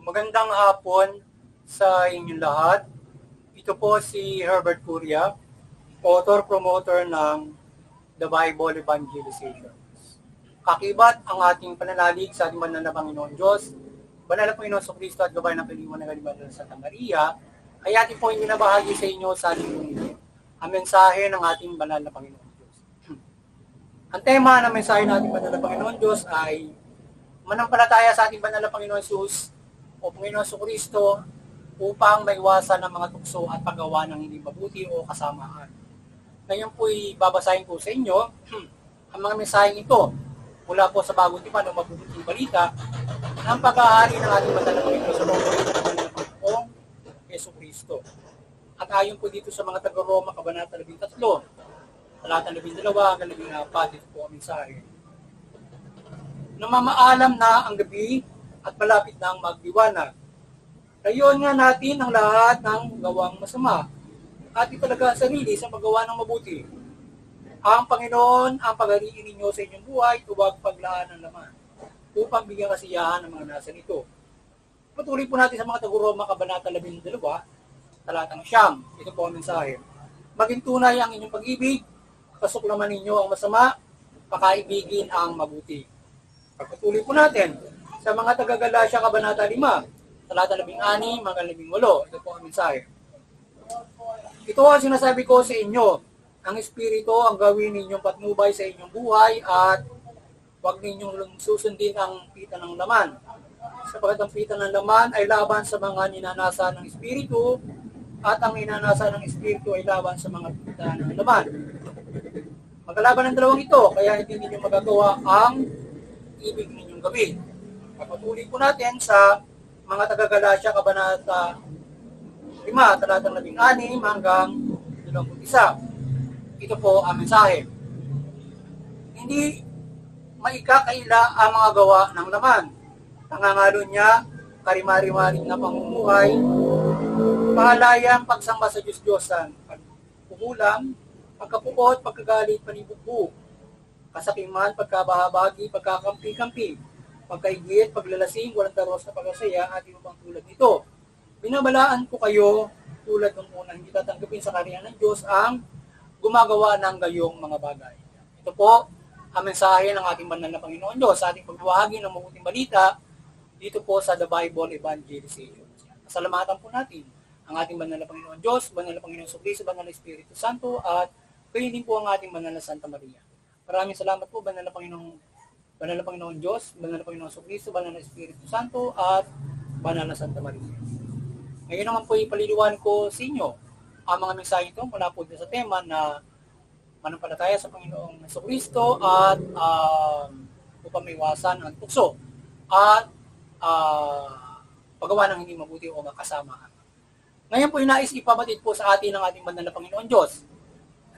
Magandang hapon sa inyong lahat. Ito po si Herbert Curia, author-promoter ng The Bible Evangelization. Kakibat ang ating pananalig sa ating banal na Panginoon Diyos, banal na Panginoon Kristo at gabay ng piliwan ng Galiman sa Santa Maria, ay ating po binabahagi sa inyo sa ating mundo, ang mensahe ng ating banal na Panginoon Diyos. Ang tema ng mensahe ng ating banal na Panginoon Diyos ay manampalataya sa ating banal na Panginoon Jesus o Panginoon Kristo upang maiwasan ng mga tukso at paggawa ng hindi mabuti o kasamaan. Ngayon po'y babasahin ko sa inyo ang mga mensaheng ito mula po sa Bagong Tipan o Mabubuting Balita ng pag-aari ng ating banal na Panginoon sa pamamagitan ng banal na Panginoong Jesucristo. At ayon po dito sa mga taga-Roma, Kabanata 13, talata 12 hanggang 14, dito po ang mensahe. Namamaalam na ang gabi at malapit na ang magdiwanag. Layuan nga natin ang lahat ng gawang masama at italaga ang sarili sa paggawa ng mabuti. Ang Panginoon ang pag-ariin ninyo sa inyong buhay, huwag paglaan ng laman, upang bigyan kasiyahan ng mga nasa nito. Patuloy po natin sa mga taga-Roma, Kabanata 12, talatang 9. Ito po ang mensahe. Maging tunay ang inyong pag-ibig, kasuklaman ninyo ang masama, pakaibigin ang mabuti. Pagpatuloy po natin sa mga taga-Galatia, Kabanata 5, talata 16 hanggang 18. Ito po ang mensahe. Ito ang sinasabi ko sa inyo, ang Espiritu ang gawin ninyong patnubay sa inyong buhay at huwag ninyong susundin ang pita ng laman. Sapagkat ang pita ng laman ay laban sa mga ninanasa ng Espiritu at ang ninanasa ng Espiritu ay laban sa mga pita ng laman. Magkalaban ng dalawang ito, kaya hindi ninyo magagawa ang ibig ninyong gawin. Patuloy po natin sa mga taga-Galatia, Kabanata 5, talatang 16 hanggang 21. Ito po ang mensahe. Hindi maikakaila ang mga gawa ng laman. Pangangalo niya, karimari-maring na pamumuhay, pahalayang pagsamba sa Diyos-Diyosan, pagpuhulam, pagkapuot, pagkagalit, panibugbo, kasakiman, pagkabahabagi, pagkakampi-kampi, pagkaigit, paglalasing, walang daros na pagkasaya at iba pang tulad nito. Binabalaan ko kayo tulad ng unang hindi tatanggapin sa kariyan ng Diyos ang gumagawa ng gayong mga bagay. Ito po ang mensahe ng ating banal na Panginoon Diyos sa ating pagbabahagi ng mabuting balita dito po sa The Bible Evangelization. Pasalamatan po natin ang ating banal na Panginoon Diyos, banal na Panginoon Jesucristo, banal na Espiritu Santo at kayo din po ang ating banal na Santa Maria. Maraming salamat po, banal na Panginoon Diyos, banal na Panginoon Jesucristo, banal na Espiritu Santo, at banal na Santa Maria. Ngayon naman po ipaliliwan ko sa inyo ang mga mensahe ito mula po sa tema na manampalataya sa Panginoong Jesucristo at upang maiwasan ang tukso at paggawa ng hindi mabuti o makasamaan. Ngayon po inais ipabatid po sa atin ng ating banal na Panginoon Diyos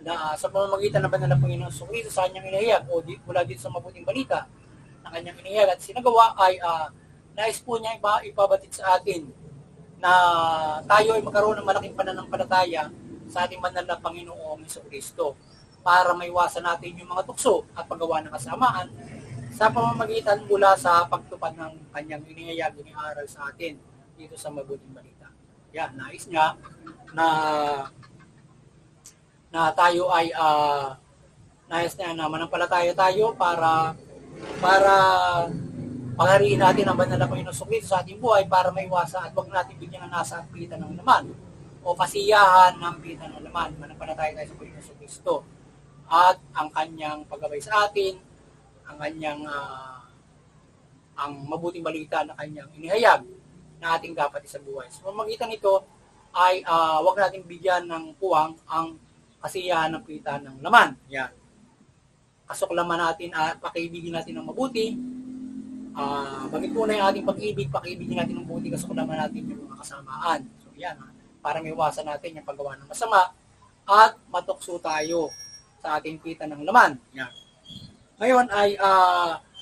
na sa pamamagitan ng banal na Panginoon Jesucristo sa kanyang inihayag o mula dito sa mabuting balita na kanyang inihayag at sinagawa ay nais po niya ipabatid sa atin na tayo ay magkaroon ng malaking pananampalataya sa ating banal na Panginoong Jesucristo para maiwasan natin yung mga tukso at paggawa ng kasamaan sa pamamagitan mula sa pagtupad ng kanyang inihayag o iniaral sa atin dito sa mabuting balita. Yan, nais niya na tayo ay nais na manampalataya tayo para paghariin natin ang banal na Panginoon Jesucristo sa ating buhay para maiwasan at huwag natin bigyan ng nasa ang pita ng laman o kasiyahan ng pita ng laman. Manampalataya tayo sa Panginoon Jesucristo at ang kanyang paggabay sa atin, ang kanyang ang mabuting balita na kanyang inihayag na ating dapat sa buhay. So, pamamagitan nito ay huwag natin bigyan ng puwang ang kasiyahan ng pita ng laman. Yan. Kasuklaman natin at pakiibigin natin ng mabuti. Bagay tunay ang ating pag-ibig, pakiibigin natin ng mabuti, kasuklaman natin yung mga kasamaan. So yan, para maiwasan natin yung paggawa ng masama at matukso tayo sa ating pita ng laman. Yan. Ngayon ay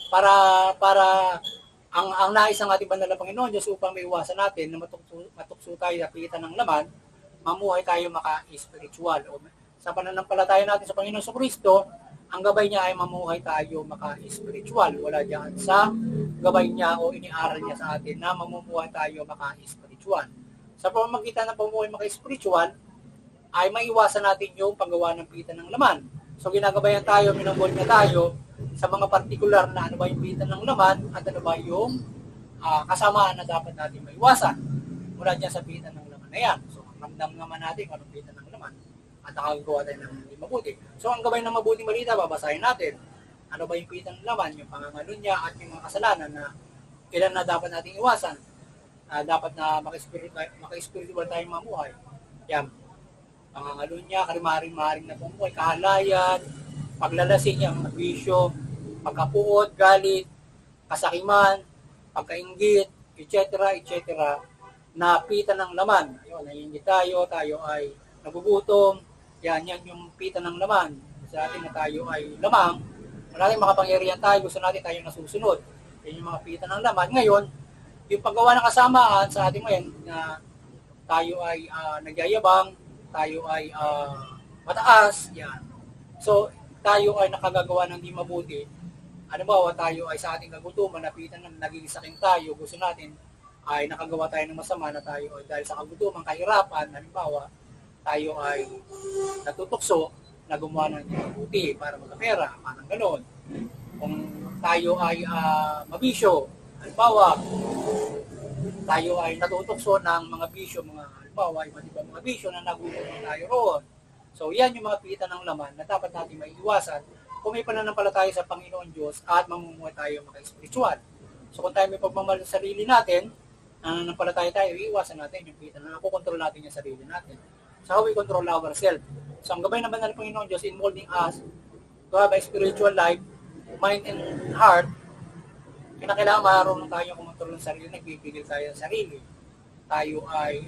para ang nais ng ating banal na Panginoon Diyos upang maiwasan natin na matukso tayo sa pita ng laman, mamuhay tayo maka-spiritual o sa pananampalataya natin sa Panginoon Jesucristo ang gabay niya ay mamuhay tayo maka-spiritual. Wala diyan sa gabay niya o iniaral niya sa atin na mamumuhay tayo maka-spiritual. Sa pamamagitan ng pamumuhay maka-spiritual, ay maiwasan natin yung paggawa ng pita ng laman. So ginagabayan tayo, minumol niya tayo sa mga partikular na ano ba yung pita ng laman at ano ba yung kasamaan na dapat natin maiwasan mula dyan sa pita ng laman na yan. So ramdam naman natin kung anong pita ng laman at nakagawa tayo ng hindi mabuti. So ang gabay ng mabuting balita, babasahin natin. Ano ba yung pita ng laman, yung pangangalo niya at yung mga kasalanan na ilan na dapat nating iwasan. Dapat na maka-spiritual tayong mamuhay. Yan. Pangangalo niya, karimaring-maring na pumuhay, kahalayan, paglalasing niya, mga bisyo, pagkapuot, galit, kasakiman, pagkainggit, etc., etc., na pita ng laman. Ayun, naiingit tayo ay nagugutom, yan yung pita ng laman. Sa atin na tayo ay lamang, wala tayong makapangyarihan tayo, gusto natin tayo nasusunod. Yan yung mga pita ng laman. Ngayon, yung paggawa ng kasamaan sa ating ngayon na tayo ay nagyayabang, tayo ay mataas, yan. So, tayo ay nakagagawa ng di mabuti. Ano ba, tayo ay sa ating kagutuman, napitan na naging saking tayo, gusto natin ay nakagawa tayo ng masama na tayo ay dahil sa kagutuman, kahirapan, halimbawa, tayo ay natutukso na gumawa ng di mabuti para magkapera, parang gano'n. Kung tayo ay mabisyo, halimbawa, tayo ay natutukso ng mga bisyo, mga halimbawa, iba't ibang mga bisyo na nagugutom tayo roon. So, yan yung mga pita ng laman na dapat natin maiiwasan kung may pananampalataya sa Panginoon Diyos at mamumuhay tayo maka-spiritual. So, kung tayo may pagmamahal sa sarili natin, nananampalataya tayo, iiwasan natin yung pita na nakukontrol natin yung sarili natin. So, how we control ourselves. So, ang gabay naman ng Panginoon Diyos in molding us to have a spiritual life, mind and heart, kinakailangan marunong tayo kumontrol ng sarili, nagbibigil tayo ng sarili. Tayo ay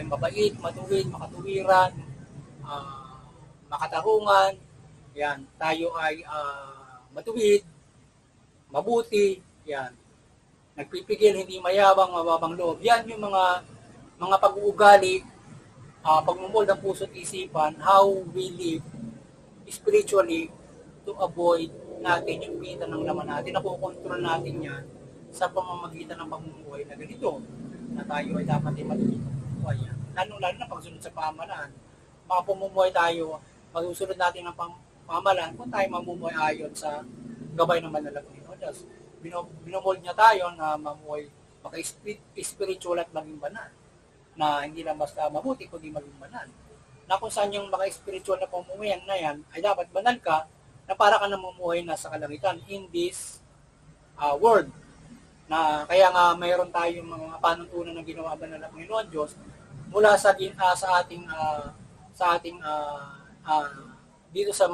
mabait, matuwid, makatuwiran, makatarungan, yan. Tayo ay matuwid, mabuti, yan. Nagpipigil, hindi mayabang, mababang loob. Yan yung mga pag-uugali, pagmumol ng puso at isipan, how we live spiritually to avoid natin yung pita ng laman natin. Nakukontrol natin yan sa pamamagitan ng pamumuhay na ganito, na tayo ay dapat ay matuwid ng pamumuhay yan. Lalo na pagsunod sa pamahalaan. Pumumuhay tayo, masusunod natin ang pamahalaan kung tayo mamumuhay ayon sa gabay ng manalang Panginoon Diyos. Binumold niya tayo na mamuhay maka-spiritual at maging banal. Na hindi lang basta mabuti, kundi maging banal. Na kung saan yung maka-spiritual na pamumuhay na yan, ay dapat banal ka, na para ka namumuhay na sa kalangitan in this world. Na kaya nga mayroon tayong mga panuntunan na ginawa banal ng Panginoon Diyos mula sa ating dito sa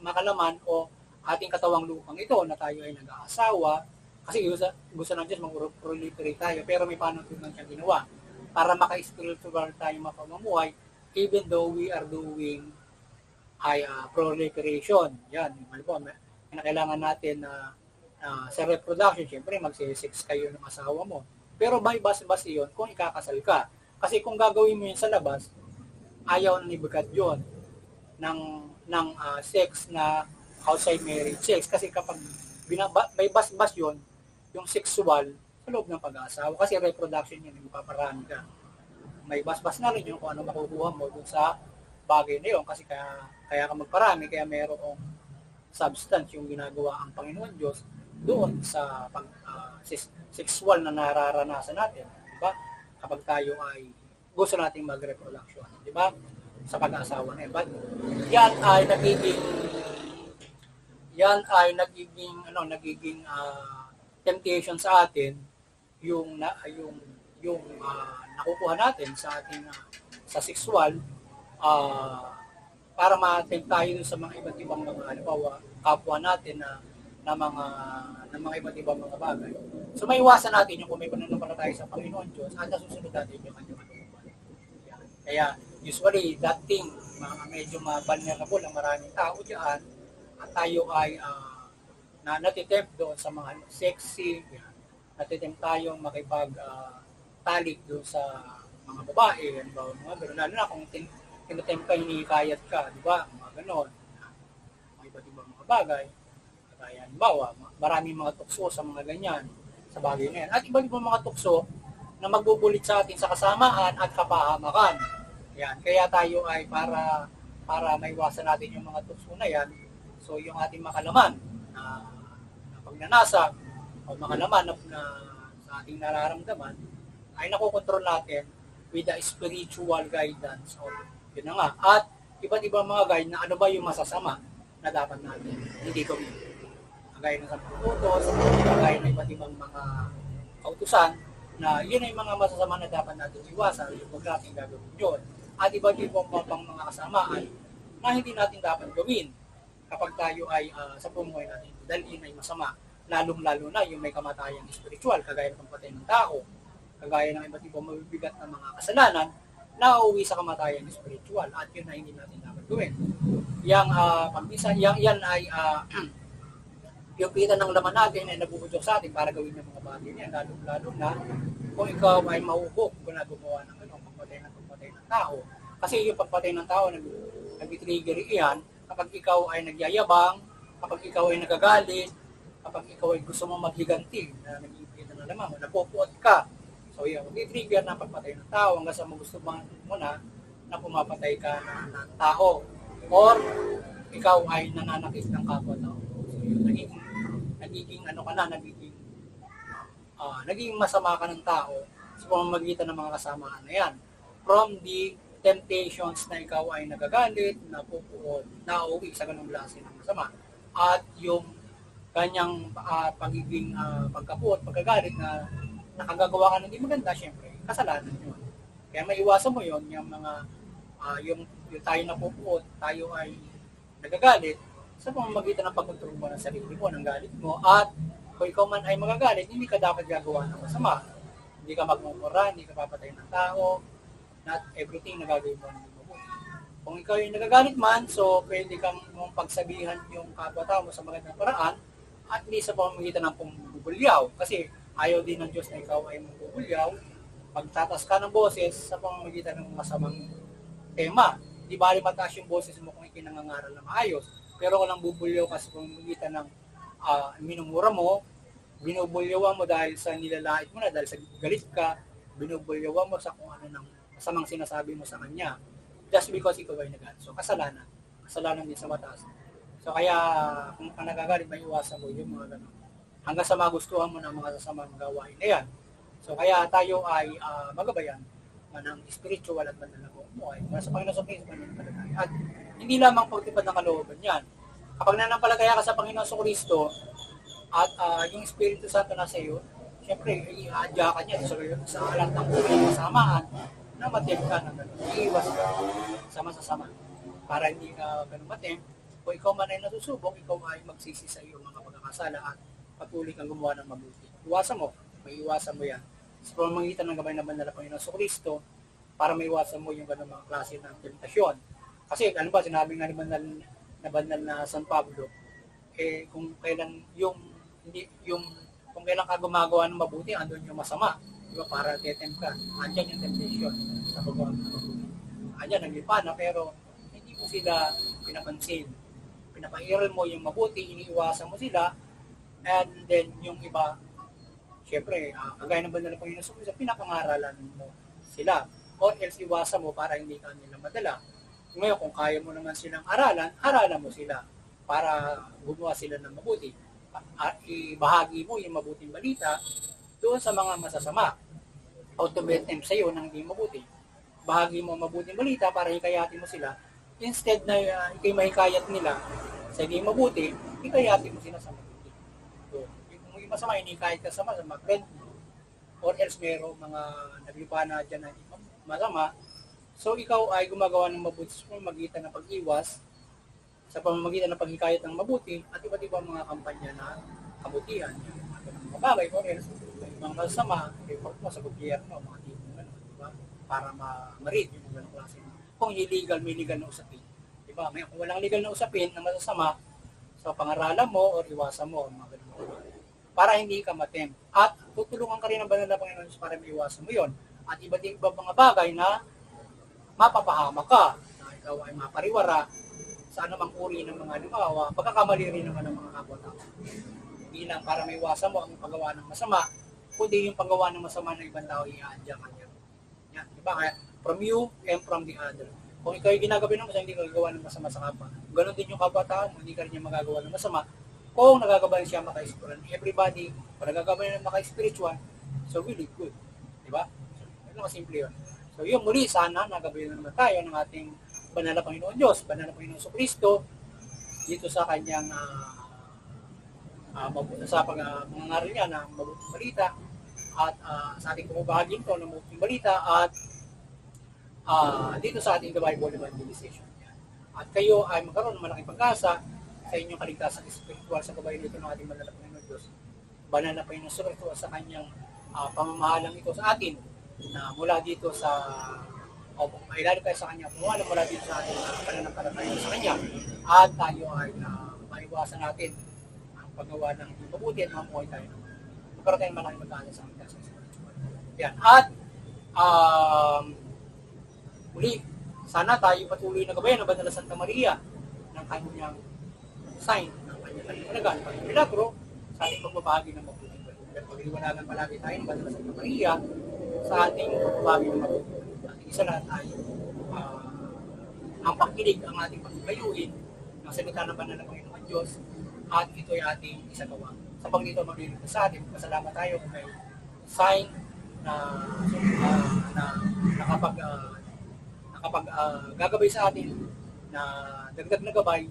makalaman o ating katawang lupang ito na tayo ay nag-aasawa kasi gusto ng Diyos mag-proliferate tayo, pero may panuntunan siyang ginawa para maka-spiritual tayo mapamamuhay even though we are doing proliferation. Yan, kailangan natin na sa reproduction, syempre magsisex kayo ng asawa mo. Pero by bas-bas yun kung ikakasal ka. Kasi kung gagawin mo yun sa labas, ayaw na ni Bigat yun ng sex na outside marriage sex. Kasi kapag may bas-bas yun, yung sexual sa loob ng pag-aasawa. Kasi reproduction yun, ipaparami ka. May bas-bas na rin yun kung ano makukuha mo dun sa bagay na yun. Kasi kaya ka magparami, kaya mayroong substance yung ginagawa ang Panginoon Diyos doon sa sexual na nararanasan natin, di ba? Kapag tayo ay gusto nating mag-reproduction, di ba? Sa pag-aasawa na yun. But yan ay nagiging temptation sa atin yung nakukuha natin sa ating sa sexual para ma-tempt tayo sa mga iba't ibang mga halimbawa kapwa natin na mga iba't ibang mga bagay. So maiwasan natin yung kung may pananampalataya sa Panginoon Diyos at nasusunod natin yung kanyang kalooban. Kaya usually that thing medyo vulnerable ang maraming tao diyan at tayo ay natitempt doon sa mga sexy, natitempt tayong makipag talik doon sa mga babae, mga gano'n, lalo na kung tinatempt ka, hinihikayat ka, di ba? Mga ganon. Mga iba't ibang mga bagay. Kaya, halimbawa, maraming mga tukso sa mga ganyan, sa bagay na yan. At iba't ibang mga tukso na magbubulit sa atin sa kasamaan at kapahamakan. Yan. Kaya tayo ay para maiwasan natin yung mga tukso na yan, so yung ating makalaman na pagnanasa o makalaman na sa ating nararamdaman ay nakokontrol natin with the spiritual guidance. So, yun na nga. At iba't ibang mga guide na ano ba yung masasama na dapat natin hindi gawin. Kagaya ng 10 utos, kagaya ng iba't ibang mga kautusan na yun ay mga masasama na dapat natin iwasan, yung huwag natin gagawin yun. At iba't ibang mga kasamaan na hindi natin dapat gawin kapag tayo ay sa pumuhay natin. Dahil yun ay masama, lalong-lalo na yung may kamatayang spiritual, kagaya ng pagpatay ng tao, kagaya ng iba't ibang mabibigat na mga kasalanan na uuwi sa kamatayang spiritual, at yun ay hindi natin dapat gawin. Yan ay yung pita ng laman natin ay nabubudyok sa atin para gawin ng mga bagay niyan, lalo na kung ikaw ay mahuhog kung nagagawa ng pagpatay ng tao. Kasi yung pagpatay ng tao, nag-trigger iyan kapag ikaw ay nagyayabang, kapag ikaw ay nagagalit, kapag ikaw ay gusto mong maghiganti, na nag-iipita ng laman, napupuot ka. So yun, nag-trigger na pagpatay ng tao hanggang sa gusto mo na pumapatay ka ng tao. Or ikaw ay nananakit ng kapwa-tao. So yun, naging masama ka ng tao sa pamamagitan ng mga kasamaan na yan. From the temptations na ikaw ay nagagalit, napupuot, nauwi sa ganung klase ng masama. At yung kanyang pagiging pagkapuot, pagkagalit na nakagagawa ka ng hindi maganda, syempre, kasalanan yun. Kaya maiwasan mo yun, yung mga, yung tayo napupuot, tayo ay nagagalit, sa pamamagitan ng pagkontrol mo ng sarili mo, ng galit mo, at kung ikaw man ay magagalit, hindi ka dapat gagawa ng masama. Hindi ka magmumura, hindi ka papatay ng tao, not everything na gagawin mo ng mabuti. Kung ikaw yung nagagalit man, so pwede kang mong pagsabihan yung kapwa-tao mo sa magandang paraan, at hindi sa pamamagitan ng pambubulyaw. Kasi ayaw din ng Diyos na ikaw ay mambubulyaw, pagtatas ka ng boses sa pamamagitan ng masamang tema. Di bali mataas yung boses mo kung ikinangangaral na maayos, pero kung lang bubulyaw ka sa pamamagitan ng minumura mo, binubulyawan mo dahil sa nilalait mo na, dahil sa galit ka, binubulyawan mo sa kung ano ng masamang sinasabi mo sa kanya, just because ikaw ay nagalit. So kasalanan din sa mataas. So kaya kung ka nagagalit, may iwasan mo yung mga ganun. Hanggang sa magustuhan mo ng mga sasamang gawain na yan. So kaya tayo ay magabayan man ang spiritual at banal na buhay. Para sa Panginoon sa Kristo, at hindi lamang pagtipad ng kalooban yan. Kapag nanampalataya ka sa Panginoon sa Kristo at yung Espiritu Santo nasa iyo, siyempre, i-adya ka niya sa alat ng buhay ng kasamaan na matem ka ng gano'n. Iiwas ka sa masasama para hindi ka gano'n matem. Kung ikaw man ay nasusubok, ikaw ay magsisi sa iyong mga pagkakasala at patuloy kang gumawa ng mabuti. Iwasan mo, may iwasan mo yan. Sa pamamagitan ng gabay na banal na Panginoon sa Kristo, para maiwasan mo yung gano'ng mga klase ng temptasyon. Kasi ano ba, sinabi nga ni banal na San Pablo, kung kailan kung kailan ka gumagawa ng mabuti, andun yung masama. Diba, para tetempt ka. Andyan yung temptation sa paggawa ng mabuti. Andyan, naglipa na, pero hindi mo sila pinapansin. Pinapairal mo yung mabuti, iniiwasan mo sila, and then yung iba, syempre, kagaya ng banal na Panginoon sa Kristo, pinapangaralan mo sila. Or else iwasan mo para hindi ka nila madala. Ngayon, kung kaya mo naman silang aralan mo sila para gumawa sila ng mabuti. Ibahagi mo yung mabuting balita doon sa mga masasama. Automatic sa iyo ng hindi mabuti. Bahagi mo ang mabuting balita para hikayatin mo sila. Instead na ikay mahikayat nila sa hindi mabuti, hikayatin mo sila sa mabuti. So, kung yung masama, hinikayat ka sa masama, or else mayroong mga naglipa na dyan na masama, so ikaw ay gumagawa ng mabuti sa pamamagitan ng pag-iwas, sa pamamagitan ng paghikayat ng mabuti, at iba't ibang mga kampanya na kabutihan, yung mga bagay, or else, mga masama, report mo sa gobyerno, mga tipong gano'n, diba? Para ma-read yung mga klase. Kung illegal, may legal na usapin. Diba? Kung walang legal na usapin na masasama, so pangaralan mo o iwasan mo, mga gano'n. Para hindi ka matem. At tutulungan ka rin ng banal na Panginoon para maiwasan mo yon. At iba't ibang mga bagay na mapapahama ka. ikaw ay mapariwara sa anumang uri ng mga lumawa, pagkakamali rin naman ng mga kapwa-tao. Hindi lang para may iwasan mo ang paggawa ng masama, kundi yung paggawa ng masama ng ibang tao iaadya kanya. Yan, di ba? Kaya, from you and from the other. Kung ikaw ay ginagawa ng masama, hindi ka gagawa ng masama sa kapwa. Ganon din yung kapwa-tao mo, hindi ka rin niya magagawa ng masama. Kung nagagawa siya maka-spiritual, everybody, kung nagagawa niya maka-spiritual, so really good. Di ba? So, yun kasimple yun. So yun muli, sana nagabayan naman tayo ng ating banal na Panginoon Diyos, banal na Panginoon Kristo dito sa kanyang sa pangangaral niya ng mabuting balita at sa ating pumabahagin ko ng mabuting balita at dito sa ating The Bible Evangelization. At kayo ay magkaroon ng malaking pag-asa sa inyong kaligtasan spiritual sa gabayan nito ng ating banal na Panginoon Diyos. Banal na Panginoon Kristo sa kanyang pamamahalang ito sa atin na mula dito sa ilalim tayo sa kanya, mula dito sa ating pananampalataya sa kanya at tayo ay maiwasan natin ang paggawa ng mabuti at mamuhay tayo naman. Magkaroon tayo malaking mag-aalas sa kaligtasan spiritual. Yan. At muli, sana tayo patuloy na gabayan ng Banal na Santa Maria ng kanyang sign, ng kanyang kaliwanagan, ng kanyang milagro sa ating pagbabahagi ng mabuting balita. Pagliwanagan palagi tayo ng Banal na Santa Maria sa ating pagbabahagi ng mabuting balita. At isa lahat tayo ang pakinig ang ating pagkayuhin ng salita ng Banal na Panginoon Diyos at ito ay ating isagawa. Sa paglito magliligtas sa atin, pasalamat tayo kung may sign na gagabay sa atin na dagdag na gabay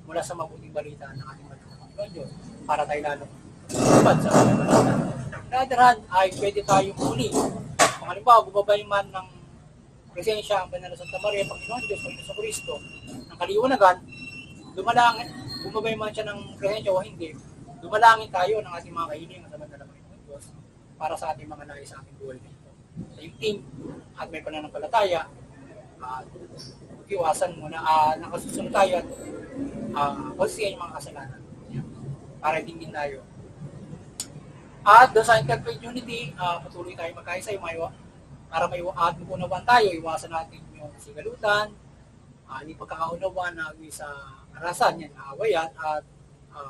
mula sa mabuting balita ng ating Panginoon Diyos para tayo lalo tupad sa mabuting balita. On the other hand, ay pwede tayong muli. Kung halimbawa, bumabay man ng presensya ang Banal na Santa Maria, Panginoon Diyos, Panginoon Kristo, ng kaliwanagan, dumalangin, bumabay man siya ng presensya o hindi, dumalangin tayo ng ating mga kahilingan sa Banal na Panginoon Diyos para sa ating mga nais sa ating buhay nito. Sa yung team at may pananampalataya, iwasan mo na nakasusunod tayo at konsiyan yung mga kasalanan para din tayo. At doon sa interfaith unity, patuloy tayo magkaisa yung para may unawan tayo, iwasan natin yung sigalutan, hindi pagkakaunawan na sa karasan, yan, naawayan at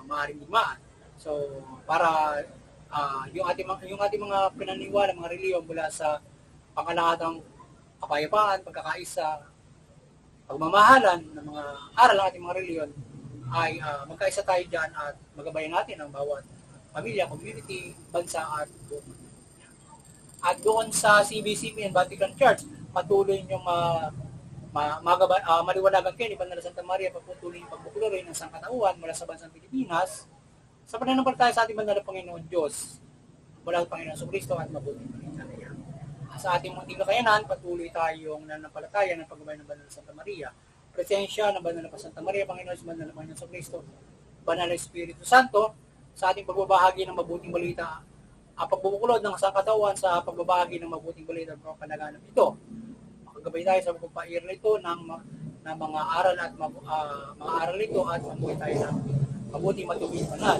maaaring digmaan. So, para yung ating mga pinaniwala, mga reliyon mula sa pangalahatang kapayapaan, pagkakaisa, pagmamahalan ng mga aral ng ating mga reliyon, ay magkaisa tayo dyan at magabayan natin ang bawat pamilya, community, bansa at buong. At doon sa CBCP and Vatican Church, patuloy niyong maliwanagan kayo ni Banal na Santa Maria, patuloy yung pagbuklore ng sangkatauhan mula sa bansang Pilipinas sa pananampalataya sa ating Banal na Panginoon Diyos mula sa Panginoon Kristo at mabuting balita na yan. Sa ating munting kakayanan, patuloy tayong nananampalataya ng paggabay ng Banal na Santa Maria. Presensya ng Banal na Santa Maria, Panginoon, Banal na Panginoon Kristo, Banal na Espiritu Santo, sa ating pagbabahagi ng mabuting balita, ang pagbubuklod ng sangkatauhan sa pagbabahagi ng mabuting balita ng panaganap ito. Makagabay tayo sa pagpapairal ito ng mga aral at mga aral ito at mabuhay tayo ng mabuting matubig banal.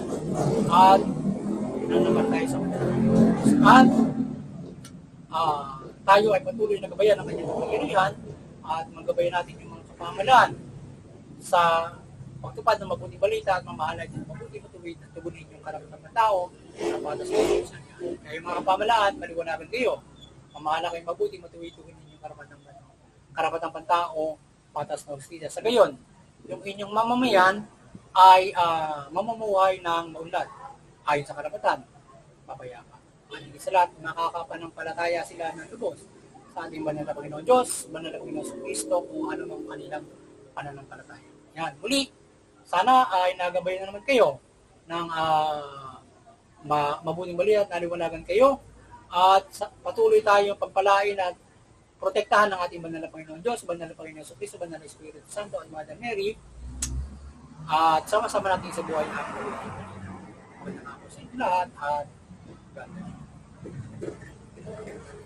At naman tayo sa at tayo ay patuloy na gabayan ng kanyang kapangyarihan at magabayan natin yung mga kapamahalaan sa pagtupad ng mabuting balita at mamahalay ng mabuting matubig at tugunin yung karapatan ng tao na patas sa Diyos. Kaya mga kapamahalaan, maliwanagan kayo. Mamahala kayong mabuting matubig tugunin yung karapatan ng tao patas na hustisya. Sa gayon, yung inyong mamamayan ay mamumuhay ng maunlad ayon sa karapatan, papayapa. At hindi sa lahat, makakapanampalataya sila ng lubos sa ating Banal na Panginoon Diyos, Banal na Panginoon Kristo, kung ano mang kanilang pananampalataya. Yan, muli, sana ay nagabayan na naman kayo ng mabuting balita at naliwanagan kayo at patuloy tayong pagpalain at protektahan ng ating Banal na Panginoon Diyos, Banal na Panginoon Kristo, Banal na Espiritu Santo at Mother Mary at sama-sama natin sa buhay ng mabuting balita. Magandang hapon sa inyo lahat at God bless you.